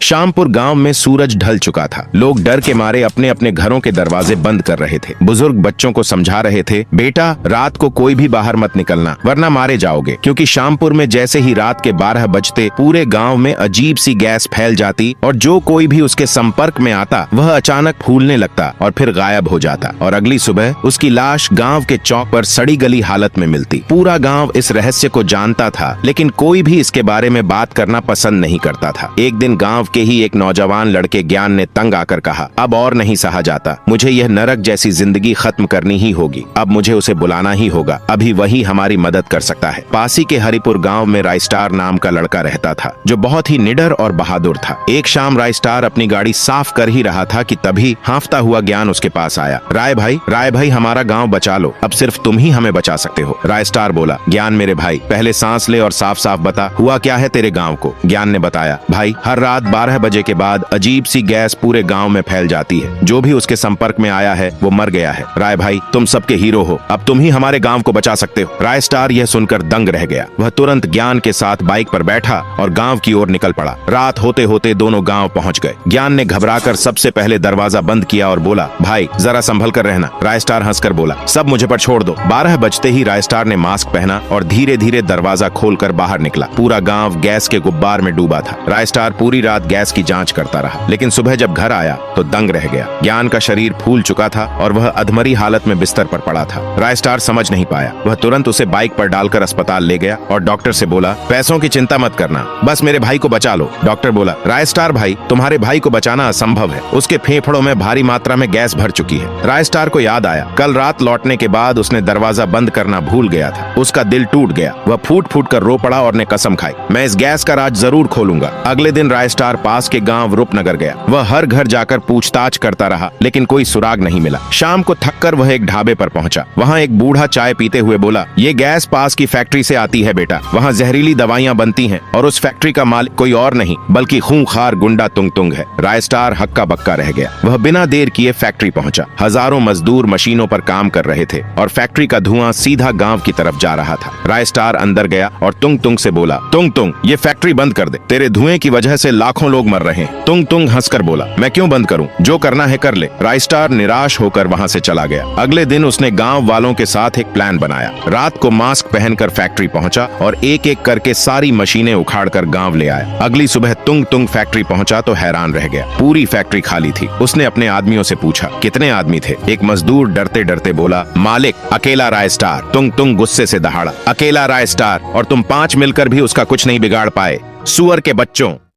शामपुर गांव में सूरज ढल चुका था। लोग डर के मारे अपने अपने घरों के दरवाजे बंद कर रहे थे। बुजुर्ग बच्चों को समझा रहे थे, बेटा रात को कोई भी बाहर मत निकलना वरना मारे जाओगे, क्योंकि शामपुर में जैसे ही रात के 12 बजते पूरे गांव में अजीब सी गैस फैल जाती और जो कोई भी उसके संपर्क में आता वह अचानक फूलने लगता और फिर गायब हो जाता और अगली सुबह उसकी लाश गाँव के चौक पर सड़ी गली हालत में मिलती। पूरा गाँव इस रहस्य को जानता था, लेकिन कोई भी इसके बारे में बात करना पसंद नहीं करता था। एक दिन गाँव के ही एक नौजवान लड़के ज्ञान ने तंग आकर कहा, अब और नहीं सहा जाता, मुझे यह नरक जैसी जिंदगी खत्म करनी ही होगी। अब मुझे उसे बुलाना ही होगा, अभी वही हमारी मदद कर सकता है। पासी के हरिपुर गांव में रायस्टार नाम का लड़का रहता था, जो बहुत ही निडर और बहादुर था। एक शाम रायस्टार अपनी गाड़ी साफ कर ही रहा था कि तभी हांफता हुआ ज्ञान उसके पास आया। राय भाई हमारा गाँव बचा लो, अब सिर्फ तुम ही हमें बचा सकते हो। रायस्टार बोला, ज्ञान मेरे भाई, पहले सांस ले और साफ साफ बता, हुआ क्या है तेरे गाँव को। ज्ञान ने बताया, भाई हर रात 12 बजे के बाद अजीब सी गैस पूरे गांव में फैल जाती है, जो भी उसके संपर्क में आया है वो मर गया है। राय भाई तुम सबके हीरो हो, अब तुम ही हमारे गांव को बचा सकते हो। रायस्टार यह सुनकर दंग रह गया। वह तुरंत ज्ञान के साथ बाइक पर बैठा और गांव की ओर निकल पड़ा। रात होते होते दोनों गांव पहुंच गए। ज्ञान ने घबराकर सबसे पहले दरवाजा बंद किया और बोला, भाई जरा संभल कर रहना। रायस्टार हंसकर बोला, सब मुझे पर छोड़ दो। 12 बजते ही रायस्टार ने मास्क पहना और धीरे धीरे दरवाजा खोलकर बाहर निकला। पूरा गाँव गैस के गुब्बार में डूबा था। रायस्टार पूरी रात गैस की जांच करता रहा, लेकिन सुबह जब घर आया तो दंग रह गया। ज्ञान का शरीर फूल चुका था और वह अधमरी हालत में बिस्तर पर पड़ा था। रायस्टार समझ नहीं पाया। वह तुरंत उसे बाइक पर डालकर अस्पताल ले गया और डॉक्टर से बोला, पैसों की चिंता मत करना, बस मेरे भाई को बचा लो। डॉक्टर बोला, रायस्टार भाई तुम्हारे भाई को बचाना असंभव है, उसके फेफड़ों में भारी मात्रा में गैस भर चुकी है। रायस्टार को याद आया, कल रात लौटने के बाद उसने दरवाजा बंद करना भूल गया था। उसका दिल टूट गया। वह फूट फूट कर रो पड़ा और ने कसम खाई, मैं इस गैस का राज जरूर खोलूंगा। अगले दिन रायस्टार पास के गांव रूपनगर गया। वह हर घर जाकर पूछताछ करता रहा, लेकिन कोई सुराग नहीं मिला। शाम को थककर वह एक ढाबे पर पहुंचा। वहां एक बूढ़ा चाय पीते हुए बोला, ये गैस पास की फैक्ट्री से आती है बेटा, वहां जहरीली दवाइयां बनती हैं और उस फैक्ट्री का मालिक कोई और नहीं बल्कि खूंखार गुंडा तुंग तुंग है। रायस्टार हक्का बक्का रह गया। वह बिना देर किए फैक्ट्री पहुंचा। हजारों मजदूर मशीनों पर काम कर रहे थे और फैक्ट्री का धुआं सीधा गाँव की तरफ जा रहा था। रायस्टार अंदर गया और तुंग तुंग से बोला, तुंग तुंग ये फैक्ट्री बंद कर दे, तेरे धुएं की वजह से लाखों लोग मर रहे हैं। तुंग तुंग हंसकर बोला, मैं क्यों बंद करूं, जो करना है कर ले। रायस्टार निराश होकर वहां से चला गया। अगले दिन उसने गांव वालों के साथ एक प्लान बनाया। रात को मास्क पहनकर फैक्ट्री पहुंचा और एक एक करके सारी मशीनें उखाड़कर गांव ले आया। अगली सुबह तुंग तुंग फैक्ट्री पहुंचा तो हैरान रह गया। पूरी फैक्ट्री खाली थी। उसने अपने आदमियों से पूछा, कितने आदमी थे। एक मजदूर डरते डरते बोला, मालिक अकेला रायस्टार। तुंग तुंग गुस्से से दहाड़ा, अकेला रायस्टार और तुम 5 मिलकर भी उसका कुछ नहीं बिगाड़ पाए, सुअर के बच्चों।